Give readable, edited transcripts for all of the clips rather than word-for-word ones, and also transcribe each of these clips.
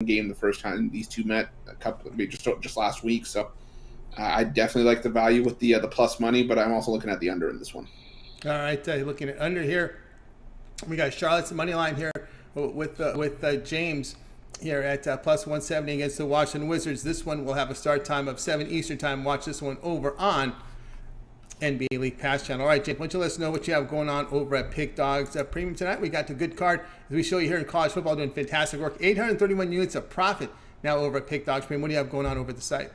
game the first time these two met just last week. So I definitely like the value with the plus money, but I'm also looking at the under in this one. All right, looking at under here. We got Charlotte's money line here with James here at plus 170 against the Washington Wizards. This one will have a start time of 7 Eastern time. Watch this one over on NBA League Pass channel. All right, James, why don't you let us know what you have going on over at Pick Dogs Premium tonight? We got the good card as we show you here in college football, doing fantastic work. 831 units of profit now over at Pick Dogs Premium. What do you have going on over at the site?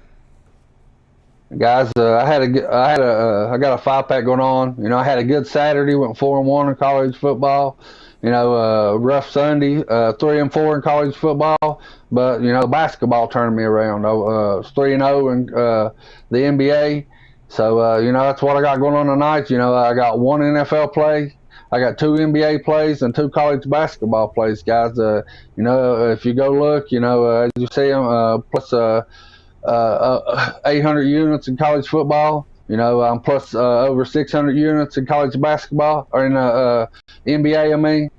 Guys, I got a 5-pack going on. You know, I had a good Saturday, went 4-1 in college football. You know, rough Sunday, 3-4 in college football. But you know, basketball turned me around. I was 3-0 in the NBA. So you know, that's what I got going on tonight. You know, I got 1 NFL play, I got 2 NBA plays, and 2 college basketball plays, guys. You know, if you go look, you know, as you see them, plus 800 units in college football. You know, I'm plus over 600 units in college basketball, or in NBA, I mean,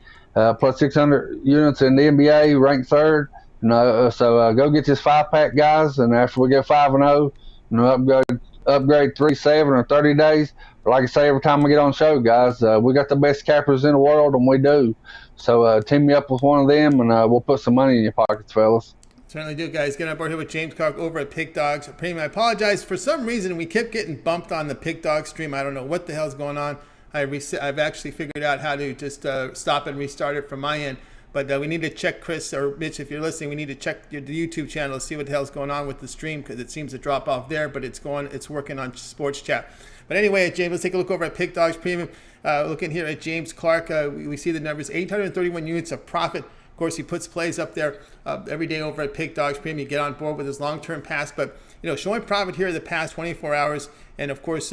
plus 600 units in the NBA, ranked 3rd. You know, so go get this 5-pack, guys, and after we get 5-0, you know, upgrade 3-7 or 30 days. But like I say every time we get on the show, guys, we got the best cappers in the world, and we do. So team me up with one of them, and we'll put some money in your pockets, fellas. Certainly do, guys. Getting on board here with James Clark over at Pick Dogs Premium. I apologize. For some reason, we kept getting bumped on the Pick Dog stream. I don't know what the hell's going on. I've actually figured out how to just stop and restart it from my end. But we need to check, Chris or Mitch, if you're listening, we need to check the YouTube channel to see what the hell's going on with the stream, because it seems to drop off there, but it's working on Sports Chat. But anyway, James, let's take a look over at Pick Dogs Premium. Looking here at James Clark, we see the numbers, 831 units of profit. Of course, he puts plays up there every day over at Pick Dogs Premium. You get on board with his long-term pass, but you know, showing profit here the past 24 hours. And of course,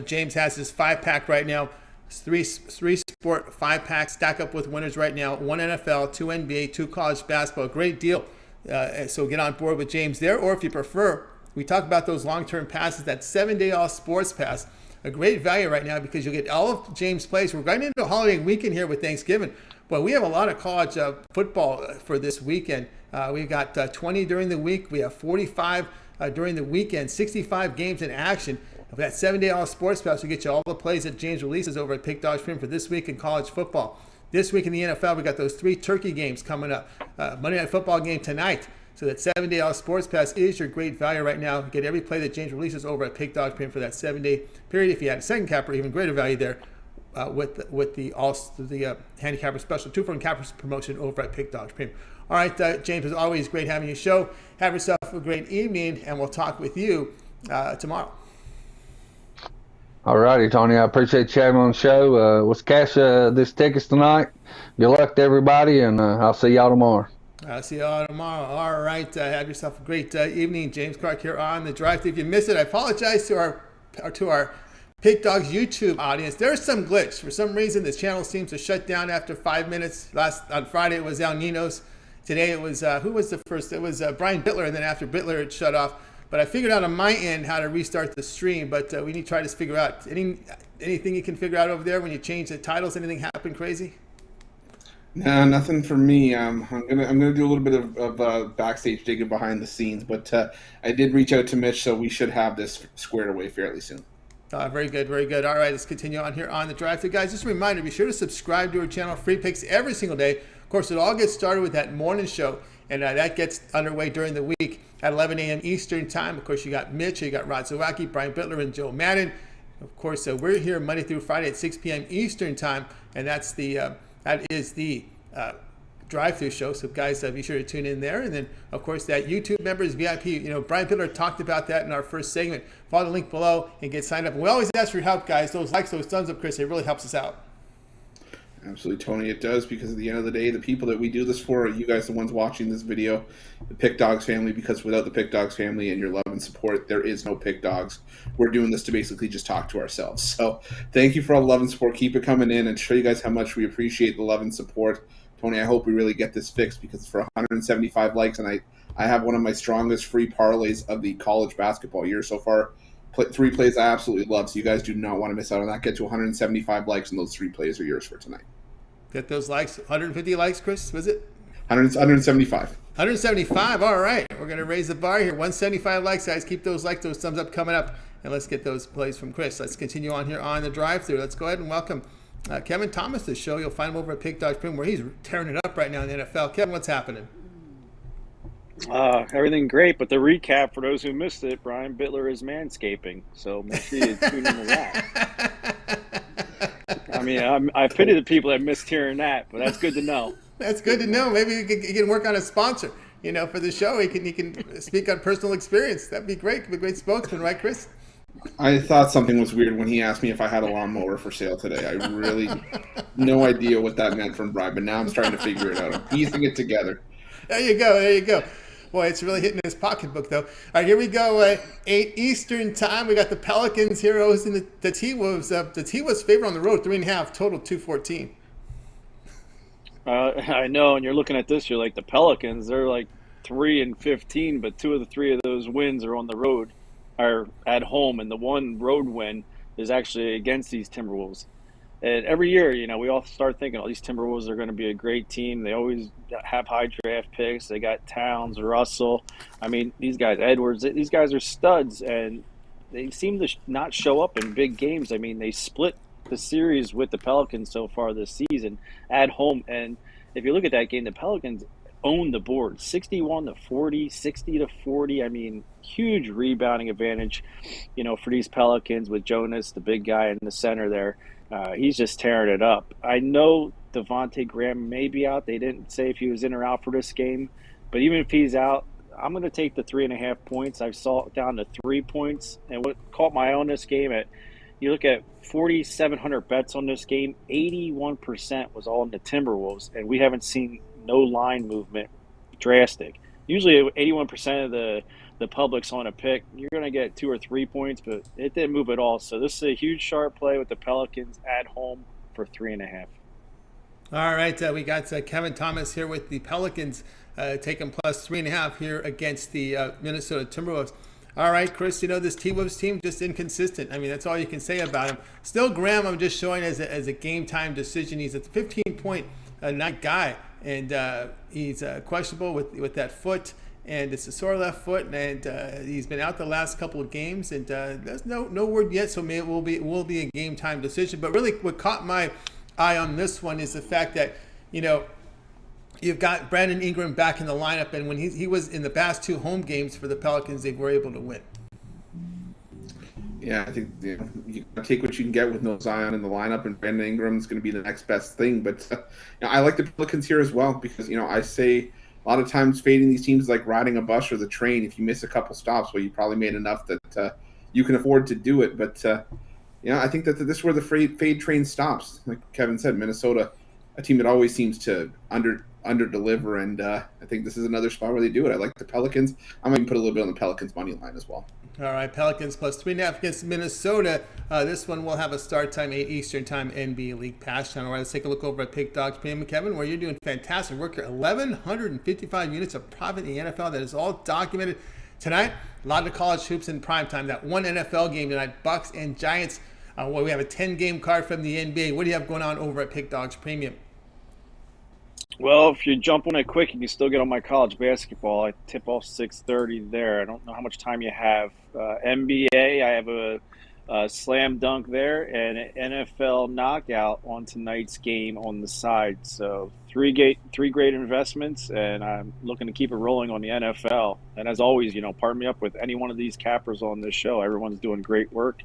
James has his 5-pack right now. Three sport 5-pack stack up with winners right now. 1 NFL, 2 NBA, 2 college basketball. Great deal. So get on board with James there, or if you prefer, we talk about those long-term passes. That 7-day all sports pass, a great value right now because you'll get all of James' plays. We're going into a holiday weekend here with Thanksgiving. But we have a lot of college football for this weekend. We've got 20 during the week. We have 45 during the weekend, 65 games in action. That 7-day all sports pass will get you all the plays that James releases over at Pick Dogs Premium for this week in college football. This week in the NFL, we got those 3 turkey games coming up. Monday Night Football game tonight. So that 7-day all sports pass is your great value right now. Get every play that James releases over at Pick Dogs Premium for that 7-day period. If you had a second capper, even greater value there. With the Handicapper special 2 for cappers promotion over at Pick Dogs Premium. All right, James, as always, great having you show. Have yourself a great evening, and we'll talk with you tomorrow. All righty, Tony. I appreciate you having me on the show. Let's cash this tickets tonight. Good luck to everybody, and I'll see y'all tomorrow. I'll see y'all tomorrow. All right, have yourself a great evening. James Clark here on the drive. If you missed it, I apologize to our Pick Dogs YouTube audience. There's some glitch. For some reason, this channel seems to shut down after 5 minutes. On Friday, it was Ninos. Today, it was, who was the first? It was Brian Bitler, and then after Bitler, it shut off. But I figured out on my end how to restart the stream, but we need to try to figure out anything you can figure out over there when you change the titles. Anything happen crazy? No, nothing for me. I'm gonna do a little bit of backstage digging behind the scenes, but I did reach out to Mitch, so we should have this squared away fairly soon. Very good, very good. All right, let's continue on here on the drive. So guys, just a reminder, be sure to subscribe to our channel. Free picks every single day. Of course, it all gets started with that morning show, and that gets underway during the week at 11 a.m. Eastern time. Of course, you got Mitch, you got Rod Zawacki, Brian Bitler, and Joe Madden. Of course, we're here Monday through Friday at 6 p.m. Eastern time, and that is the drive-through show. So guys, be sure to tune in there. And then, of course, that YouTube members VIP. You know, Brian Bitler talked about that in our first segment. Follow the link below and get signed up. And we always ask for your help, guys. Those likes, those thumbs up, Chris, it really helps us out. Absolutely, Tony, it does, because at the end of the day, the people that we do this for are you guys, the ones watching this video, the Pick Dogs family, because without the Pick Dogs family and your love and support, there is no Pick Dogs. We're doing this to basically just talk to ourselves. So thank you for all the love and support. Keep it coming in and show you guys how much we appreciate the love and support. Tony, I hope we really get this fixed, because for 175 likes, and I have one of my strongest free parlays of the college basketball year so far. 3 plays I absolutely love, so you guys do not want to miss out on that. Get to 175 likes, and those 3 plays are yours for tonight. Get those likes. 150 likes, Chris, was it? 175. 175. All right. We're going to raise the bar here. 175 likes, guys. Keep those likes, those thumbs up coming up. And let's get those plays from Chris. Let's continue on here on the drive-thru. Let's go ahead and welcome Kevin Thomas to the show. You'll find him over at Pick Dog Premium, where he's tearing it up right now in the NFL. Kevin, what's happening? Everything great, but the recap for those who missed it, Brian Bitler is manscaping. So make sure you tune into that. I mean, I pity the people that missed hearing that, but that's good to know. That's good to know. Maybe he can work on a sponsor, for the show. He can speak on personal experience. That'd be great. Be a great spokesman, right, Chris? I thought something was weird when he asked me if I had a lawnmower for sale today. I really no idea what that meant from Brian, but now I'm starting to figure it out. I'm piecing it together. There you go. Boy, it's really hitting his pocketbook, though. All right, here we go. 8 Eastern time. We got the Pelicans here hosting the T-Wolves. The T-Wolves favor on the road, 3.5, total 214. I know, and you're looking at this, you're like, the Pelicans, they're like 3-15, but 2 of the 3 of those wins are on the road, are at home, and the one road win is actually against these Timberwolves. And every year, we all start thinking, these Timberwolves are going to be a great team. They always have high draft picks. They got Towns, Russell. I mean, these guys, Edwards, these guys are studs, and they seem to not show up in big games. I mean, they split the series with the Pelicans so far this season at home. And if you look at that game, the Pelicans owned the board, 61-40, 60-40. I mean, huge rebounding advantage, for these Pelicans with Jonas, the big guy in the center there. He's just tearing it up. I know Devontae Graham may be out. They didn't say if he was in or out for this game. But even if he's out, I'm going to take the 3.5 points. I saw it down to 3 points. And what caught my eye on this game, you look at 4,700 bets on this game, 81% was all in the Timberwolves. And we haven't seen no line movement drastic. Usually 81% of the public's on a pick, you're going to get 2 or 3 points, but it didn't move at all. So this is a huge sharp play with the Pelicans at home for 3.5. All right, we got Kevin Thomas here with the Pelicans taking plus 3.5 here against the Minnesota Timberwolves. All right, Chris, this T-Wolves team just inconsistent. I mean, that's all you can say about him. Still, Graham, I'm just showing as a game time decision. He's a 15-point night guy, and he's questionable with that foot. And it's a sore left foot, and he's been out the last couple of games, and there's no word yet, so maybe it will be a game time decision. But really, what caught my eye on this one is the fact that you've got Brandon Ingram back in the lineup, and when he was in the past 2 home games for the Pelicans, they were able to win. Yeah, I think you take what you can get with no Zion in the lineup, and Brandon Ingram is going to be the next best thing. But I like the Pelicans here as well because I say. A lot of times fading these teams is like riding a bus or the train. If you miss a couple stops, well, you probably made enough that you can afford to do it. But, I think that this is where the fade train stops. Like Kevin said, Minnesota, a team that always seems to under-deliver, and I think this is another spot where they do it. I like the Pelicans. I might even put a little bit on the Pelicans' money line as well. All right, Pelicans plus 3.5 against Minnesota. This one will have a start time, 8 Eastern time, NBA League Pass channel. All right, let's take a look over at Pick Dogs Premium. Kevin, where you're doing fantastic work here. 1,155 units of profit in the NFL. That is all documented. Tonight, a lot of college hoops in prime time. That one NFL game tonight, Bucks and Giants. We have a 10-game card from the NBA. What do you have going on over at Pick Dogs Premium? Well, if you jump on it quick, you can still get on my college basketball. I tip off 6:30 there. I don't know how much time you have. NBA, I have a slam dunk there and an NFL knockout on tonight's game on the side. So three great investments, and I'm looking to keep it rolling on the NFL. And as always, partner me up with any one of these cappers on this show. Everyone's doing great work.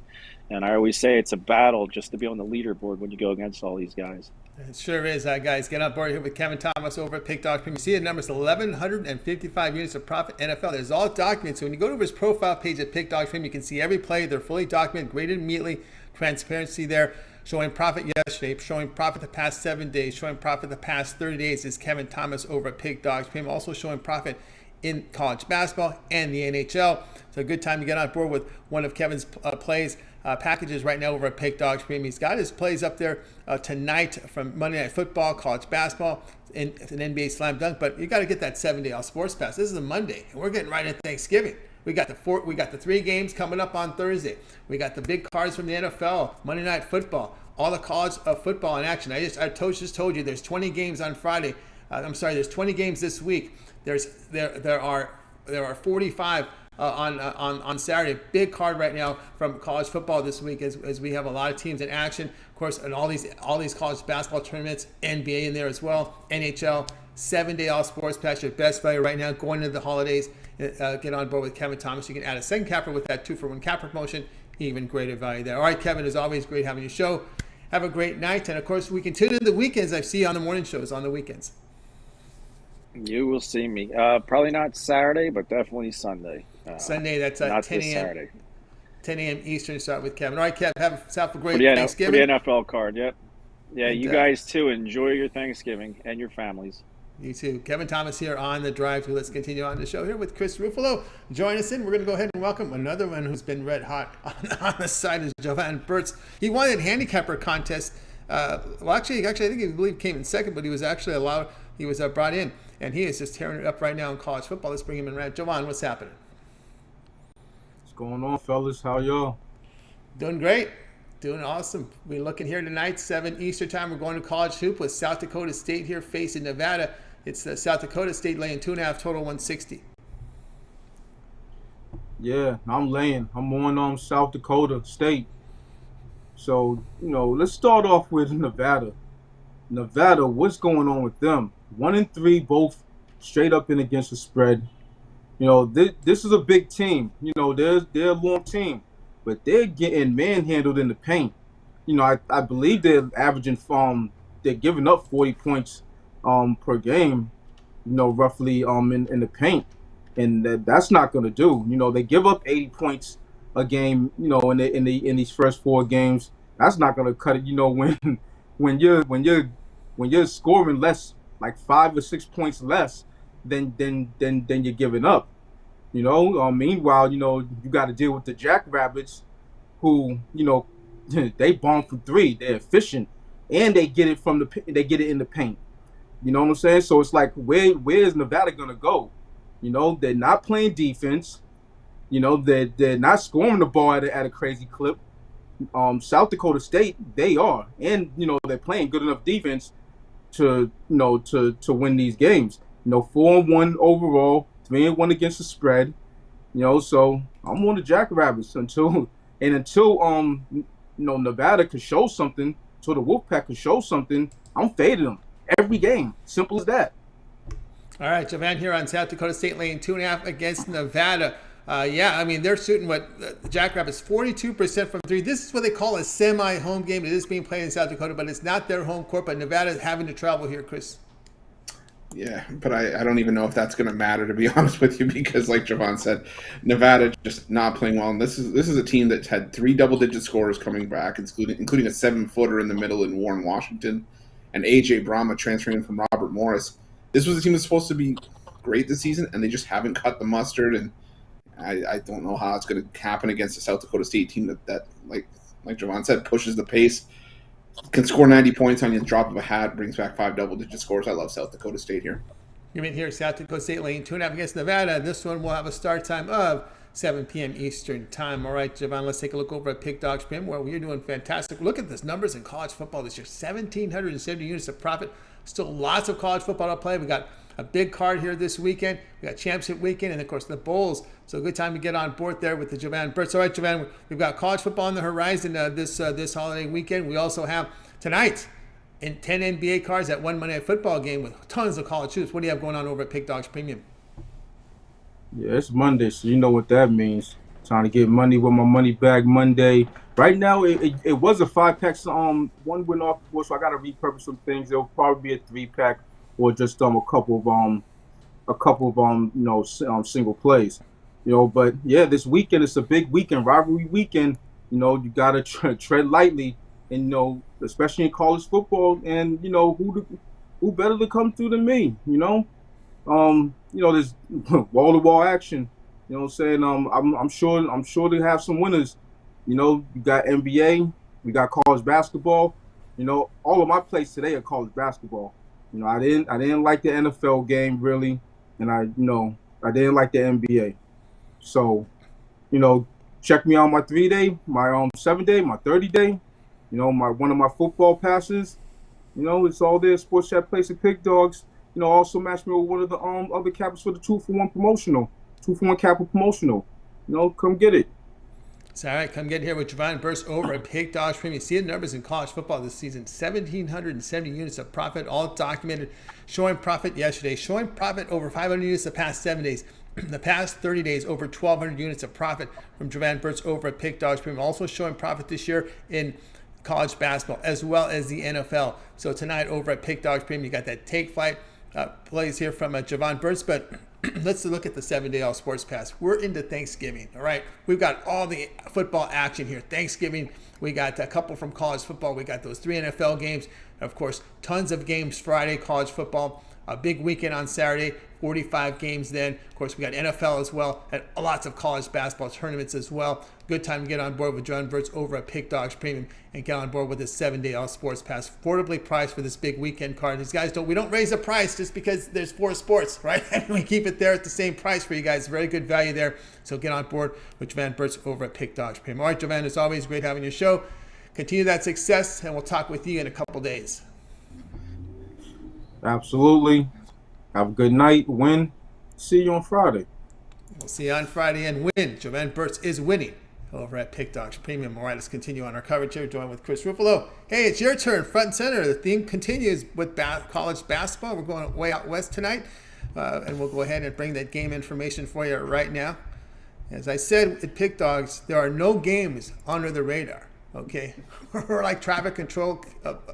And I always say it's a battle just to be on the leaderboard when you go against all these guys. It sure is, guys. Get on board here with Kevin Thomas over at Pick Dog Premium. You see the numbers, 1,155 units of profit NFL. There's all documented. So when you go to his profile page at Pick Dog Premium, you can see every play. They're fully documented, graded immediately. Transparency there. Showing profit yesterday, showing profit the past 7 days, showing profit the past 30 days is Kevin Thomas over at Pick Dogs Premium. Also showing profit in college basketball and the NHL. So a good time to get on board with one of Kevin's plays. Packages right now over at Pick Dogs Premium. He's got his plays up there tonight from Monday Night Football, college basketball, and an NBA slam dunk. But you got to get that 7-day all sports pass. This is a Monday, and we're getting right into Thanksgiving. We got the 3 games coming up on Thursday. We got the big cards from the NFL, Monday Night Football, all the college football in action. I just told you there's 20 games on Friday. There's 20 games this week. There are 45 on Saturday. Big card right now from college football this week as we have a lot of teams in action. Of course, and all these college basketball tournaments, NBA in there as well, NHL, 7-day all sports pass, your best value right now going into the holidays. Get on board with Kevin Thomas. You can add a second capper with that 2-for-1 capper promotion. Even greater value there. All right, Kevin, as always, great having you show. Have a great night. And, of course, we continue the weekends. I see you on the morning shows on the weekends. You will see me. Probably not Saturday, but definitely Sunday. Sunday, that's at 10 a.m. Saturday. 10 a.m. Eastern start with Kevin. All right, Kev, have yourself a great For the Thanksgiving. NFL card, yep. Yeah, and, you guys, too, enjoy your Thanksgiving and your families. You too. Kevin Thomas here on the Drive Thru. Let's continue on the show here with Chris Ruffolo. Join us in. We're going to go ahead and welcome another one who's been red hot on the side is Jovan Burts. He won a handicapper contest. Actually, I think he believe came in second, but he was actually allowed. He was brought in, and he is just tearing it up right now in college football. Let's bring him in. Right, Jovan, what's happening? What's going on, fellas? How y'all? Doing great. Doing awesome. We're looking here tonight, 7 Eastern time. We're going to college hoop with South Dakota State here facing Nevada. It's South Dakota State laying 2.5, total 160. Yeah, I'm on South Dakota State. So, let's start off with Nevada. Nevada, what's going on with them? 1-3, both straight up and against the spread. This is a big team. They're a long team, but they're getting manhandled in the paint. I believe they're averaging they're giving up 40 points per game, roughly in the paint, and that's not going to do. They give up 80 points a game, in these first 4 games. That's not going to cut it. When you're scoring less, like 5 or 6 points less than you're giving up. Meanwhile, you got to deal with the Jackrabbits, who they bomb from 3. They're efficient, and they get it in the paint. You know what I'm saying? So it's like, where is Nevada gonna go? They're not playing defense. They're not scoring the ball at a crazy clip. South Dakota State, they are, and they're playing good enough defense to win these games. 4-1 overall, 3-1 against the spread. So I'm on the Jackrabbits until Nevada could show something, until the Wolfpack could show something. I'm fading them every game. Simple as that. All right, Jovan here on South Dakota State laying 2.5 against Nevada. They're shooting the Jackrabbits 42% from 3. This is what they call a semi-home game. It is being played in South Dakota, but it's not their home court. But Nevada is having to travel here, Chris. Yeah, but I don't even know if that's going to matter, to be honest with you, because like Jovan said, Nevada just not playing well. And this is a team that's had 3 double-digit scorers coming back, including a 7-footer in the middle in Warren Washington, and A.J. Brahma transferring from Robert Morris. This was a team that's supposed to be great this season, and they just haven't cut the mustard. And I don't know how it's going to happen against a South Dakota State team that like Jovan said, pushes the pace, can score 90 points on you, drop of a hat, brings back 5 double-digit scores. I love South Dakota State here. You mean here, South Dakota State laying 2.5 against Nevada. This one will have a start time of 7 p.m. Eastern time. All right, Jovan, let's take a look over at Pick Dogs Prim, where we're doing fantastic. Look at this numbers in college football this year. 1,770 units of profit. Still lots of college football to play. We got a big card here this weekend. We got championship weekend, and of course the bowls. So a good time to get on board there with the Jovan Burts. All right, Jovan, we've got college football on the horizon this holiday weekend. We also have tonight in 10 NBA cards at one Monday Night Football game with tons of college hoops. What do you have going on over at Pick Dogs Premium? Yeah, it's Monday, so you know what that means. Trying to get money with my money bag Monday. Right now, it was a 5-pack. One went off the board, so I got to repurpose some things. It'll probably be a 3-pack or just a couple of single plays. But yeah, this weekend it's a big weekend, rivalry weekend. You got to tread lightly, and especially in college football. And who better to come through than me? There's wall-to-wall action. You know what I'm saying? I'm sure to have some winners. You got NBA, we got college basketball. All of my plays today are college basketball. I didn't like the NFL game really, and I didn't like the NBA. So, check me out my 3-day, my 7-day, my 30-day. One of my football passes. It's all there. Sports Chat Place and Pick Dogs. also match me with one of the other cappers for the 2-for-1 promotional, 2-for-1 capper promotional. Come get it. It's all right. Come get here with Jovan Burts over at Pig Dogs Premium. See the numbers in college football this season. 1,770 units of profit, all documented. Showing profit yesterday. Showing profit over 500 units the past 7 days. The past 30 days, over 1,200 units of profit from Jovan Burts over at Pig Dogs Premium. Also showing profit this year in college basketball as well as the NFL. So tonight over at Pig Dogs Premium, you got that take flight plays here from Jovan Burts. But let's look at the 7-day all sports pass. We're into Thanksgiving, all right? We've got all the football action here. Thanksgiving, we got a couple from college football. We got those 3 NFL games. Of course, tons of games Friday, college football. A big weekend on Saturday, 45 games then. Of course, we got NFL as well, and lots of college basketball tournaments as well. Good time to get on board with Jovan Burts over at Pig Dogs Premium and get on board with this 7-day all sports pass. Affordably priced for this big weekend card. These guys we don't raise the price just because there's 4 sports, right? We keep it there at the same price for you guys. Very good value there. So get on board with Jovan Burts over at Pig Dogs Premium. All right, Jovan, as always, great having your show. Continue that success, and we'll talk with you in a couple days. Absolutely. Have a good night. Win. See you on Friday. We'll see you on Friday and win. Jovan Burts is winning over at Pig Dogs Premium. All right, let's continue on our coverage here. Joined with Chris Ruffolo. Hey, it's your turn, front and center. The theme continues with college basketball. We're going way out west tonight, and we'll go ahead and bring that game information for you right now. As I said at Pig Dogs, there are no games under the radar. Okay, we're like traffic control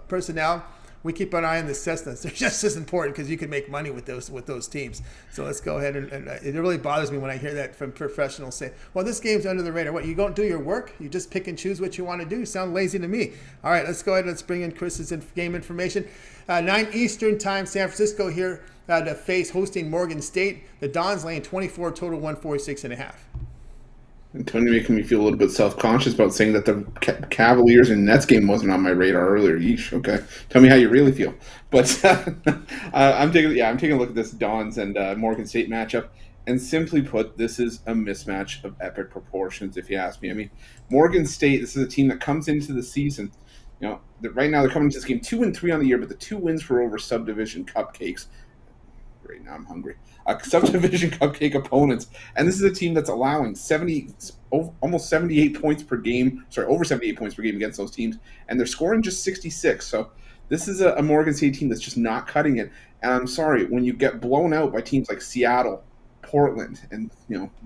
personnel. We keep an eye on the Cessnas. They're just as important because you can make money with those teams. So let's go ahead and it really bothers me when I hear that from professionals say, well, this game's under the radar. What, you don't do your work? You just pick and choose what you want to do? You sound lazy to me. All right, let's go ahead and let's bring in Chris's game information. 9 Eastern time, San Francisco here to face hosting Morgan State. The Dons laying 24, total 146.5. And Tony making me feel a little bit self-conscious about saying that the Cavaliers and Nets game wasn't on my radar earlier. Yeesh, okay. Tell me how you really feel. But I'm taking a look at this Dons and Morgan State matchup. And simply put, this is a mismatch of epic proportions, if you ask me. I mean, Morgan State, this is a team that comes into the season, right now they're coming into this game 2-3 on the year, but the 2 wins were over subdivision cupcakes. Right now I'm hungry. Subdivision cupcake opponents, and this is a team that's allowing almost 78 points per game. Sorry, over 78 points per game against those teams, and they're scoring just 66. So this is a Morgan State team that's just not cutting it. And I'm sorry, when you get blown out by teams like Seattle, Portland, and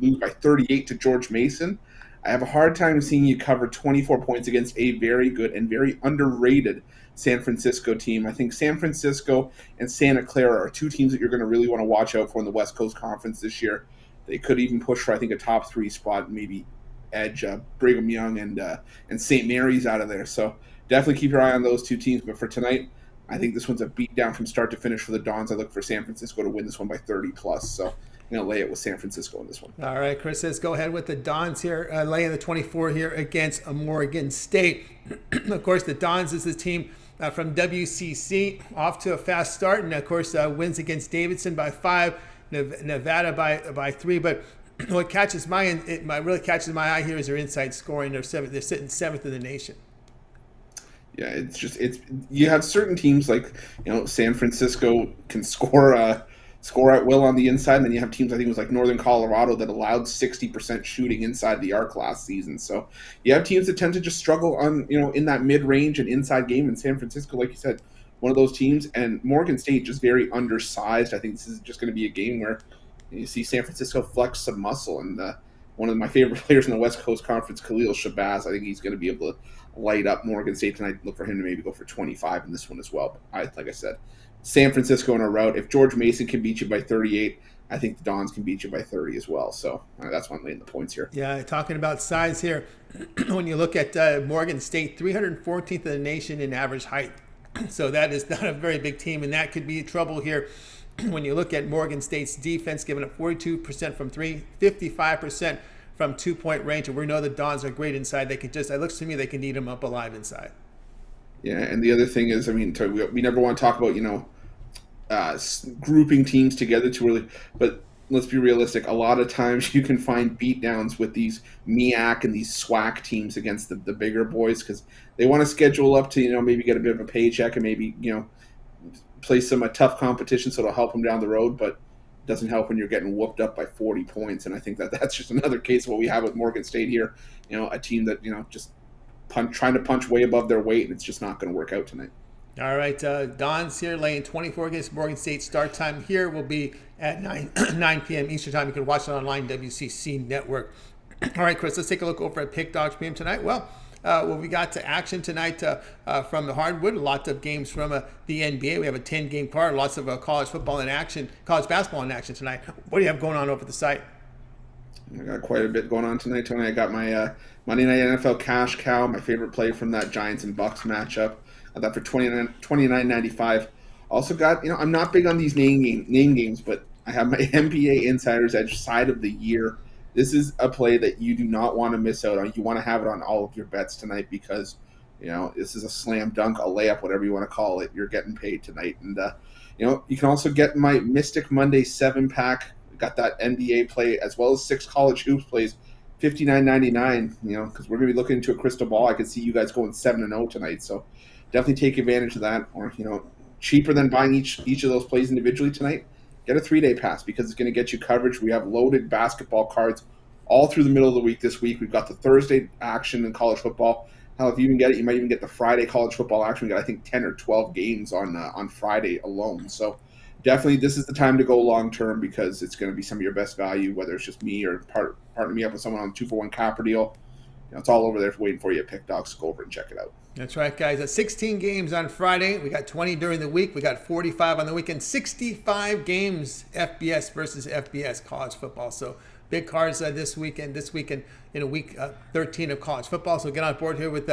lose by 38 to George Mason, I have a hard time seeing you cover 24 points against a very good and very underrated San Francisco team. I think San Francisco and Santa Clara are 2 teams that you're going to really want to watch out for in the West Coast Conference this year. They could even push for, I think, a top 3 spot, maybe edge Brigham Young and St. Mary's out of there. So definitely keep your eye on those 2 teams. But for tonight, I think this one's a beatdown from start to finish for the Dons. I look for San Francisco to win this one by 30+. So I'm going to lay it with San Francisco in this one. All right, Chris says go ahead with the Dons here, laying the 24 here against Morgan State. Of course, the Dons is the team from WCC, off to a fast start, and of course wins against Davidson by 5, Nevada by 3. But what catches really catches my eye here is their inside scoring. They're sitting 7th in the nation. Yeah, you have certain teams like San Francisco can score at will on the inside, and then you have teams, I think it was like Northern Colorado, that allowed 60% shooting inside the arc last season. So you have teams that tend to just struggle on in that mid-range and inside game. In San Francisco, like you said, one of those teams, and Morgan State just very undersized. I think this is just going to be a game where you see San Francisco flex some muscle, and one of my favorite players in the West Coast Conference, Khalil Shabazz, I think he's going to be able to light up Morgan State tonight. Look for him to maybe go for 25 in this one as well. But like I said, San Francisco in a rout. If George Mason can beat you by 38, I think the Dons can beat you by 30 as well. So that's why I'm laying the points here. Yeah, talking about size here, when you look at Morgan State, 314th in the nation in average height. So that is not a very big team, and that could be trouble here. When you look at Morgan State's defense, giving up 42% from 3, 55% from 2-point range, and we know the Dons are great inside. They can it looks to me they can eat them up alive inside. Yeah, and the other thing is, I mean, we never want to talk about grouping teams together too early, but let's be realistic. A lot of times you can find beatdowns with these MEAC and these SWAC teams against the bigger boys because they want to schedule up to maybe get a bit of a paycheck and maybe play some tough competition, so it'll help them down the road, but it doesn't help when you're getting whooped up by 40 points. And I think that's just another case of what we have with Morgan State here. A team that, just trying to punch way above their weight, and it's just not going to work out tonight. All right, Don's here laying 24 against Morgan State. Start time here will be at 9 p.m. Eastern time. You can watch it online, WCC Network. All right, Chris, let's take a look over at Pick Dogs Premium tonight. Well, we got to action tonight from the hardwood. Lots of games from the NBA. We have a 10-game card. Lots of college football in action, college basketball in action tonight. What do you have going on over the site? I got quite a bit going on tonight, Tony. I got my Monday Night NFL Cash Cow, my favorite play from that Giants and Bucks matchup. I got that for $29.95. Also got, I'm not big on these name games, but I have my NBA Insider's Edge side of the year. This is a play that you do not want to miss out on. You want to have it on all of your bets tonight because, this is a slam dunk, a layup, whatever you want to call it. You're getting paid tonight. And, you can also get my Mystic Monday 7-pack. Got that NBA play as well as 6 college hoops plays, $59.99, because we're going to be looking into a crystal ball. I could see you guys going 7-0 tonight. So definitely take advantage of that. Or, cheaper than buying each of those plays individually tonight. Get a 3-day pass because it's going to get you coverage. We have loaded basketball cards all through the middle of the week this week. We've got the Thursday action in college football. Hell, if you even get it, you might even get the Friday college football action. We got, I think, 10 or 12 games on Friday alone. So definitely this is the time to go long-term because it's going to be some of your best value, whether it's just me or partner me up with someone on a 2-for-1 capper deal. It's all over there waiting for you at Pick Dogs. Go over and check it out. That's right, guys. 16 games on Friday. We got 20 during the week. We got 45 on the weekend. 65 games FBS versus FBS college football. So big cards this weekend in week 13 of college football. So get on board here with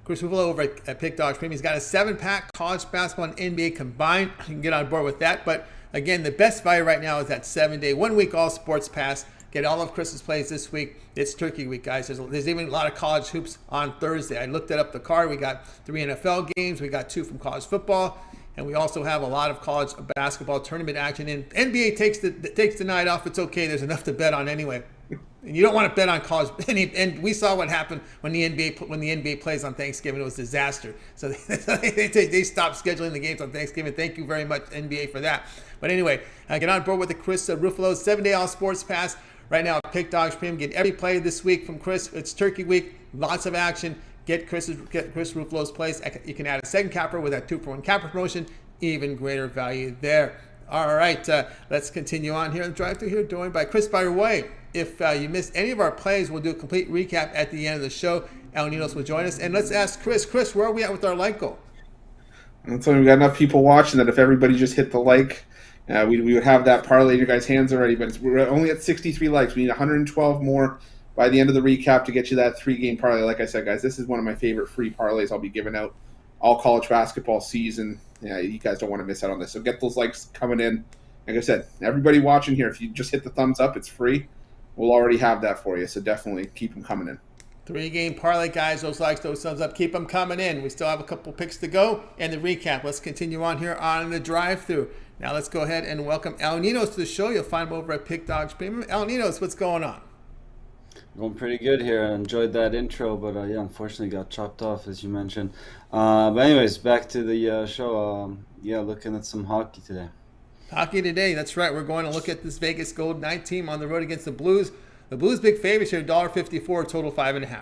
Chris Ruffolo over at Pick Dogs Premium. He's got a 7-pack college basketball and NBA combined. You can get on board with that. But again, the best value right now is that 7-day, 1-week all sports pass. Get all of Chris's plays this week. It's Turkey Week, guys. There's even a lot of college hoops on Thursday. I looked up the card. We got 3 NFL games. We got 2 from college football. And we also have a lot of college basketball tournament action. And NBA takes the night off. It's okay. There's enough to bet on anyway. And you don't want to bet on college. And we saw what happened when the NBA plays on Thanksgiving. It was a disaster. So they stopped scheduling the games on Thanksgiving. Thank you very much, NBA, for that. But anyway, get on board with the Chris Ruffalo 7-day all sports pass. Right now, Pick Dogs Premium. Get every play this week from Chris. It's Turkey Week. Lots of action. Get Chris Ruffalo's plays. You can add a second capper with that 2-for-1 capper promotion. Even greater value there. All right, let's continue on here. The drive-thru here, joined by Chris. By the way, if you missed any of our plays, we'll do a complete recap at the end of the show. Ninos will join us. And let's ask Chris. Chris, where are we at with our like goal? So we've got enough people watching that if everybody just hit the like, we would have that parlay in your guys' hands already, but we're only at 63 likes. We need 112 more by the end of the recap to get you that 3-game parlay. Like I said, guys, this is one of my favorite free parlays I'll be giving out all college basketball season. Yeah, you guys don't want to miss out on this. So get those likes coming in. Like I said, everybody watching here, if you just hit the thumbs up, it's free. We'll already have that for you, so definitely keep them coming in. 3-game parlay, guys. Those likes, those thumbs up, keep them coming in. We still have a couple picks to go and the recap. Let's continue on here on the drive-thru. Now let's go ahead and welcome Ninos to the show. You'll find him over at Pick Dogs Premium. Ninos, what's going on? Going pretty good here. I enjoyed that intro, but yeah, unfortunately got chopped off, as you mentioned. But anyways, back to the show. Yeah, looking at some hockey today. Hockey today, that's right. We're going to look at this Vegas Golden Knight team on the road against the Blues. The Blues big favorites here, $1.54, total 5.5.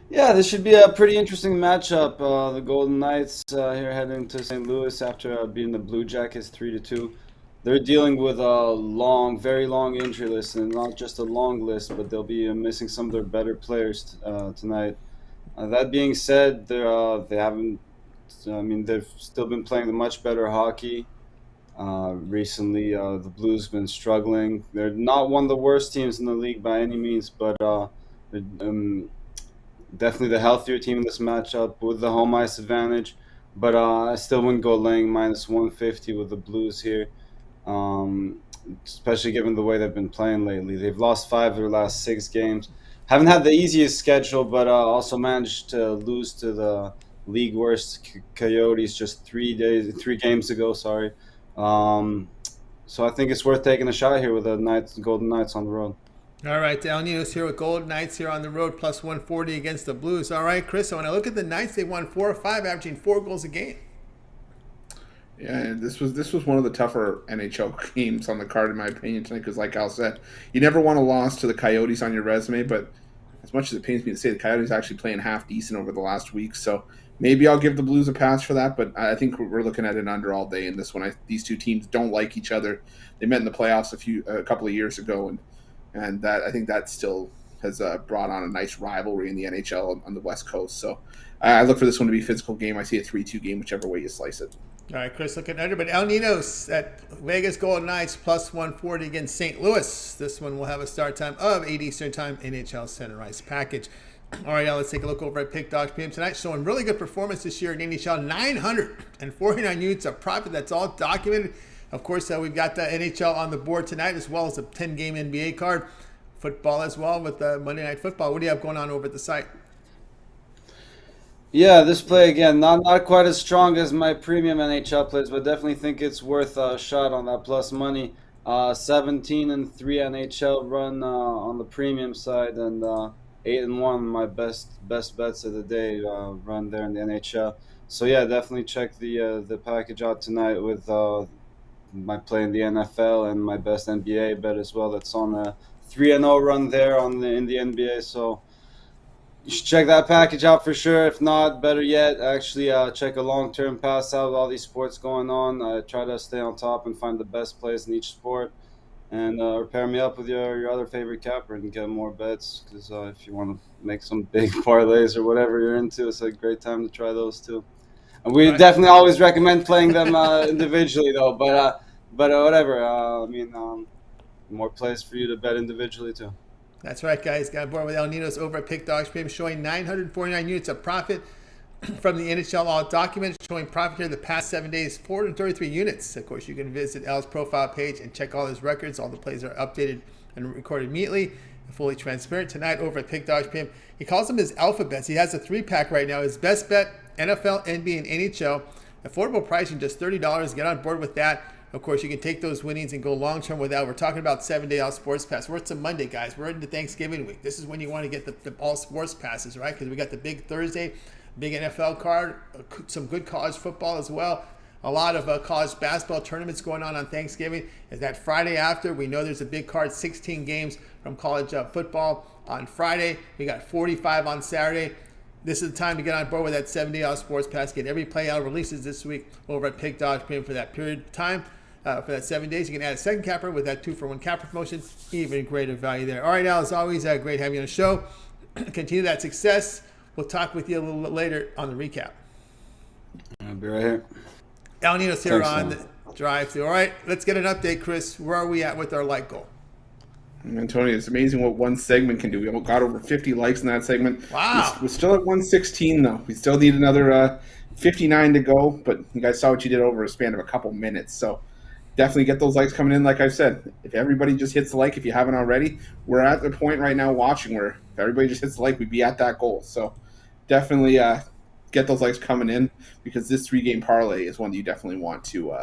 Yeah, this should be a pretty interesting matchup. The Golden Knights here heading to St. Louis after beating the Blue Jackets 3-2. They're dealing with a very long injury list, and not just a long list, but they'll be missing some of their better players tonight. That being said, they haven't. I mean, they've still been playing the much better hockey. Recently, the Blues have been struggling. They're not one of the worst teams in the league by any means, but definitely the healthier team in this matchup with the home ice advantage. But I still wouldn't go laying -150 with the Blues here, especially given the way they've been playing lately. They've lost 5 of their last 6 games. Haven't had the easiest schedule, but also managed to lose to the league worst Coyotes just 3 games ago. Sorry. So I think it's worth taking a shot here with the Golden Knights on the road. All right, Ninos here with Golden Knights here on the road, +140 against the Blues. All right, Chris, so when I look at the Knights, they won 4 of 5, averaging 4 goals a game. Yeah, and this was one of the tougher NHL games on the card, in my opinion, tonight. Because, like Al said, you never want a loss to the Coyotes on your resume. But as much as it pains me to say, the Coyotes actually playing half decent over the last week. So maybe I'll give the Blues a pass for that. But I think we're looking at an under all day in this one. These two teams don't like each other. They met in the playoffs a couple of years ago, and that I think that still has brought on a nice rivalry in the NHL on the West Coast. So I look for this one to be a physical game. I see a 3-2 game, whichever way you slice it. All right, Chris, looking under, but El Ninos at Vegas Golden Knights plus 140 against St. Louis. This one will have a start time of 8 Eastern Time, NHL Center Ice package. All right, now let's take a look over at Pick Dogs PM tonight. Showing really good performance this year in NHL. 949 units of profit. That's all documented. Of course, we've got the NHL on the board tonight, as well as a 10-game NBA card. Football as well with Monday Night Football. What do you have going on over at the site? Yeah, this play again, not quite as strong as my premium NHL plays, but definitely think it's worth a shot on that plus money. 17-3 NHL run on the premium side, and 8-1 my best bets of the day run there in the NHL. So yeah, definitely check the package out tonight with my play in the NFL and my best NBA bet as well. That's on a 3-0 run there in the NBA. So you should check that package out for sure. If not, better yet, actually check a long-term pass out with all these sports going on. Try to stay on top and find the best plays in each sport. And pair me up with your other favorite capper and get more bets. Because if you want to make some big parlays or whatever you're into, it's a great time to try those too. And we definitely always recommend playing them individually though. But whatever. More plays for you to bet individually too. That's right, guys. Got aboard with El Ninos over at Pick Dogs Premium, showing 949 units of profit from the NHL, all documented, showing profit here the past 7 days, 433 units. Of course, you can visit El's profile page and check all his records. All the plays are updated and recorded immediately, fully transparent. Tonight over at Pick Dogs Premium, he calls them his alphabets. He has a 3-pack right now. His best bet, NFL, NBA, and NHL. Affordable pricing, just $30. Get on board with that. Of course, you can take those winnings and go long-term with that. We're talking about 7-day all sports pass. We're to Monday, guys. We're into Thanksgiving week. This is when you want to get the all sports passes, right? Because we got the big Thursday, big NFL card, some good college football as well. A lot of college basketball tournaments going on Thanksgiving. And that Friday after, we know there's a big card, 16 games from college football on Friday. We got 45 on Saturday. This is the time to get on board with that 7-day all sports pass. Get every play out releases this week over at Pick Dogs Premium for that period of time. For that 7 days, you can add a second capper with that 2-for-1 capper promotion. Even greater value there. All right, Al, as always, great having you on the show. Continue that success. We'll talk with you a little bit later on the recap. I'll be right here. Al Ninos here on the drive-thru. All right, let's get an update, Chris. Where are we at with our like goal? Antonio, it's amazing what one segment can do. We got over 50 likes in that segment. Wow. We're still at 116, though. We still need another 59 to go, but you guys saw what you did over a span of a couple minutes. So definitely get those likes coming in. Like I've said, if everybody just hits the like, if you haven't already, we're at the point right now watching where if everybody just hits the like, we'd be at that goal. So definitely get those likes coming in because this 3-game parlay is one that you definitely want to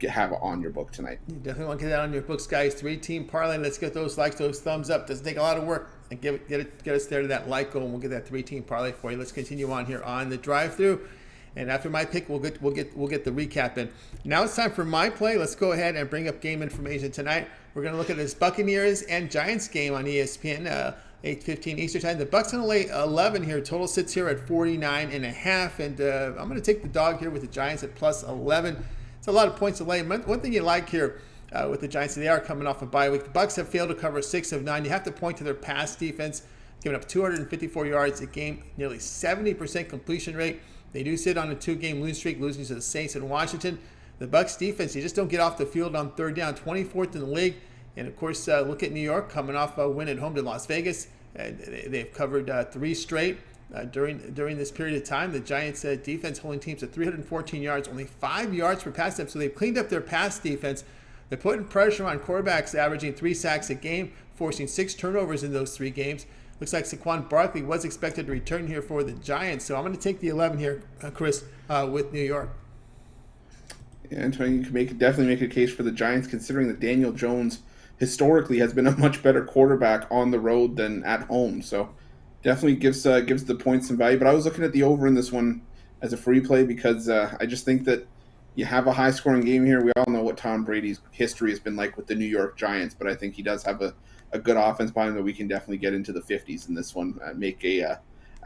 have on your book tonight. You definitely want to get that on your books, guys. 3-team parlay. Let's get those likes, those thumbs up. Doesn't take a lot of work. And get us there to that like goal, and we'll get that 3-team parlay for you. Let's continue on here on the drive-thru. And after my pick, we'll get the recap in. Now it's time for my play. Let's go ahead and bring up game information tonight. We're going to look at this Buccaneers and Giants game on ESPN, 8:15 Eastern Time. The Bucs going to lay 11 here. Total sits here at 49.5, and I'm going to take the dog here with the Giants at plus 11. It's a lot of points to lay. One thing you like here with the Giants, they are coming off a bye week. The Bucs have failed to cover 6 of 9. You have to point to their pass defense, giving up 254 yards a game, nearly 70% completion rate. They do sit on a 2-game losing streak, losing to the Saints and Washington. The Bucs defense, you just don't get off the field on third down, 24th in the league. And, of course, look at New York coming off a win at home to Las Vegas. They've covered 3 straight during this period of time. The Giants' defense holding teams at 314 yards, only 5 yards per pass attempt. So they've cleaned up their pass defense. They're putting pressure on quarterbacks, averaging 3 sacks a game, forcing 6 turnovers in those 3 games. Looks like Saquon Barkley was expected to return here for the Giants. So I'm going to take the 11 here, Chris, with New York. Yeah, Antonio, you can definitely make a case for the Giants, considering that Daniel Jones historically has been a much better quarterback on the road than at home. So definitely gives the points some value. But I was looking at the over in this one as a free play because I just think that you have a high-scoring game here. We all know what Tom Brady's history has been like with the New York Giants, but I think he does have a good offense behind him that we can definitely get into the 50s in this one, make a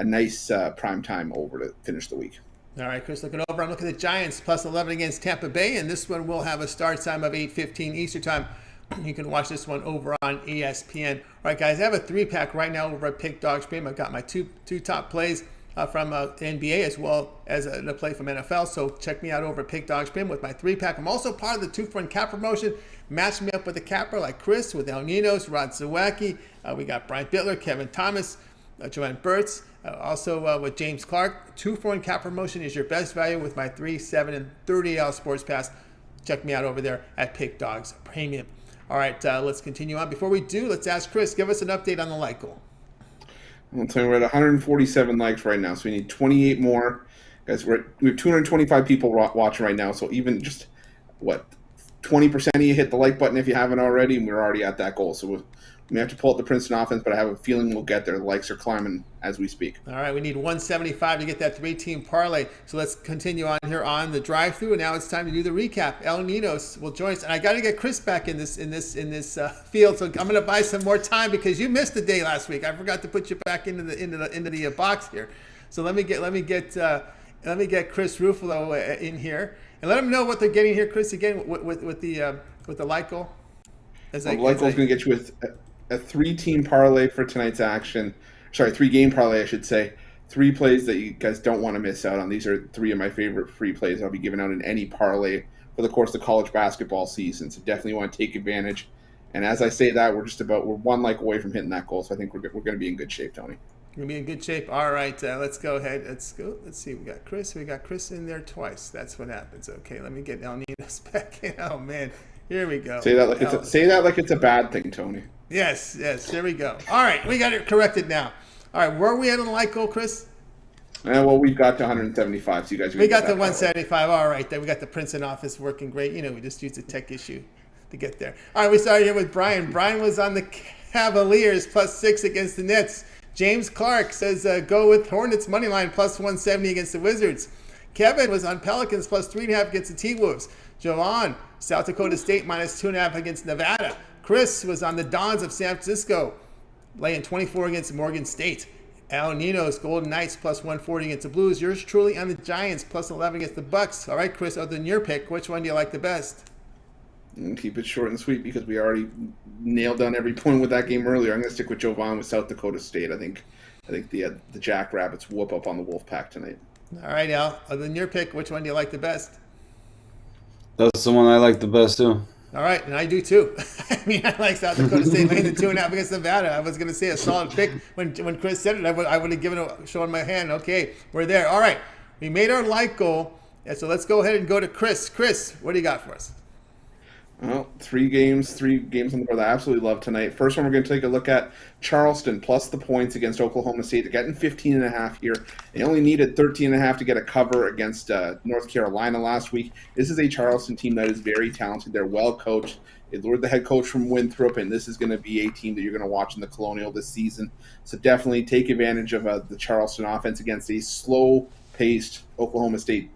nice prime time over to finish the week. All right, Chris, looking over. I'm looking at the Giants plus 11 against Tampa Bay, and this one will have a start time of 8:15 Eastern time. You can watch this one over on ESPN. All right, guys, I have a 3-pack right now over at Pick Dog Stream. I've got my two top plays from NBA as well as a play from NFL. So check me out over at Pick Dog Stream with my 3-pack. I'm also part of the 2-for-1 cap promotion. Match me up with a capper like Chris, with El Ninos, Rod Zawacki. We got Brian Bitler, Kevin Thomas, Jovan Burts. Also with James Clark. 2-for-1 cap promotion is your best value with my 3, 7, and 30 sports pass. Check me out over there at Pick Dogs Premium. All right, let's continue on. Before we do, let's ask Chris, give us an update on the like goal. I'll tell you, we're at 147 likes right now, so we need 28 more. Guys, we have 225 people watching right now, so even just, 20% of you hit the like button if you haven't already, and we're already at that goal. So we may have to pull up the Princeton offense, but I have a feeling we'll get there. The likes are climbing as we speak. All right, we need 175 to get that 3-team parlay. So let's continue on here on the drive-through. And now it's time to do the recap. El Ninos will join us, and I got to get Chris back in this field. So I'm going to buy some more time because you missed the day last week. I forgot to put you back into the box here. So let me get Chris Ruffolo in here and let them know what they're getting here, Chris. Again with the like goal. The like goal is going to get you with a 3-team parlay for tonight's action. Sorry, 3-game parlay, I should say. 3 plays that you guys don't want to miss out on. These are 3 of my favorite free plays I'll be giving out in any parlay for the course of the college basketball season. So definitely want to take advantage. And as I say that, we're 1 like away from hitting that goal. So I think we're going to be in good shape, Tony. We're going to be in good shape. All right, let's go ahead. Let's go. Let's see. We got Chris in there twice. That's what happens. Okay, let me get El Ninos back in. Oh, man. Here we go. Say that like it's a bad thing, Tony. Yes. There we go. All right, we got it corrected now. All right, where are we at on the like goal, Chris? Well, we've got to 175, so you guys. We got the 175. All right, then we got the Princeton office working great. We just used a tech issue to get there. All right, we started here with Brian. Brian was on the Cavaliers +6 against the Nets. James Clark says go with Hornets money line +170 against the Wizards. Kevin was on Pelicans +3.5 against the T-Wolves. Jovan, South Dakota State -2.5 against Nevada. Chris was on the Dons of San Francisco, laying 24 against Morgan State. El Ninos, Golden Knights +140 against the Blues. Yours truly on the Giants +11 against the Bucks. All right, Chris, other than your pick, which one do you like the best? And keep it short and sweet because we already nailed down every point with that game earlier. I'm going to stick with Jovan with South Dakota State. I think the Jackrabbits whoop up on the Wolfpack tonight. All right, Al. Other than your pick, which one do you like the best? That's the one I like the best too. All right, and I do too. I like South Dakota State laying the 2.5 against Nevada. I was going to say a solid pick when Chris said it. I would have given it, showing my hand. Okay, we're there. All right, we made our like goal. Yeah, so let's go ahead and go to Chris. Chris, what do you got for us? Well, 3 games on the board that I absolutely love tonight. First one, we're going to take a look at Charleston plus the points against Oklahoma State. They're getting 15.5 here. They only needed 13.5 to get a cover against North Carolina last week. This is a Charleston team that is very talented. They're well coached. They lured the head coach from Winthrop, and this is going to be a team that you're going to watch in the Colonial this season. So definitely take advantage of the Charleston offense against a slow-paced Oklahoma State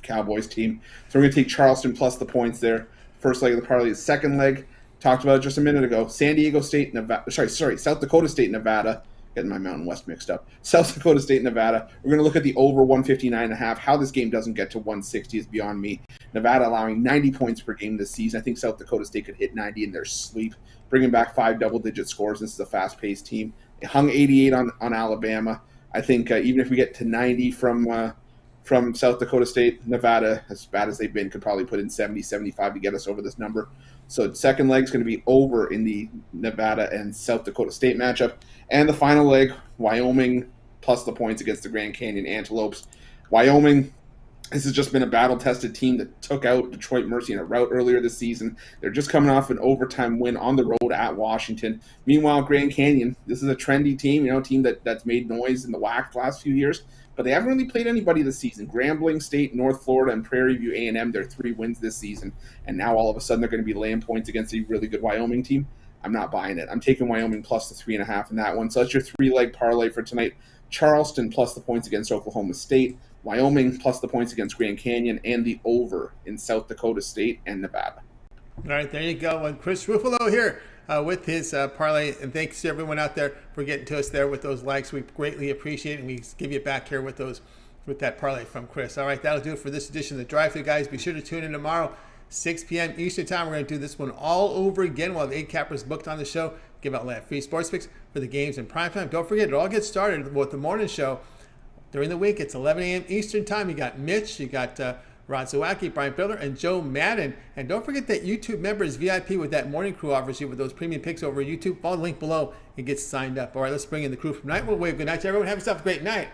Cowboys team. So we're going to take Charleston plus the points there. First leg of the parlay. The second leg, talked about it just a minute ago. South Dakota State, Nevada. Getting my Mountain West mixed up. South Dakota State, Nevada. We're going to look at the over 159.5. How this game doesn't get to 160 is beyond me. Nevada allowing 90 points per game this season. I think South Dakota State could hit 90 in their sleep, bringing back 5 double-digit scores. This is a fast-paced team. They hung 88 on Alabama. I think even if we get to 90 from South Dakota State, Nevada, as bad as they've been, could probably put in 70, 75 to get us over this number. So second leg is going to be over in the Nevada and South Dakota State matchup. And the final leg, Wyoming plus the points against the Grand Canyon Antelopes. Wyoming, this has just been a battle-tested team that took out Detroit Mercy in a rout earlier this season. They're just coming off an overtime win on the road at Washington. Meanwhile, Grand Canyon, this is a trendy team, a team that's made noise in the WAC the last few years. But they haven't really played anybody this season. Grambling State, North Florida, and Prairie View A&M, they're 3 wins this season. And now all of a sudden they're going to be laying points against a really good Wyoming team. I'm not buying it. I'm taking Wyoming plus the 3.5 in that one. So that's your 3-leg parlay for tonight. Charleston plus the points against Oklahoma State. Wyoming plus the points against Grand Canyon, and the over in South Dakota State and Nevada. All right, there you go. And Chris Ruffolo here with his parlay. And thanks to everyone out there for getting to us there with those likes. We greatly appreciate it, and we give you back here with that parlay from Chris. All right, that'll do it for this edition of the Drive-Thru, guys. Be sure to tune in tomorrow, 6 p.m. Eastern Time. We're going to do this one all over again. We'll have 8 cappers booked on the show. Give out live free sports picks for the games in primetime. Don't forget, it all gets started with the morning show. During the week, it's 11 a.m. Eastern Time. You got Mitch, you got Rod Zawacki, Brian Bitler, and Joe Madden. And don't forget that YouTube members VIP with that morning crew offers you with those premium picks over YouTube. Follow the link below and get signed up. All right, let's bring in the crew from Night. We'll wave good night to everyone. Have yourself a great night.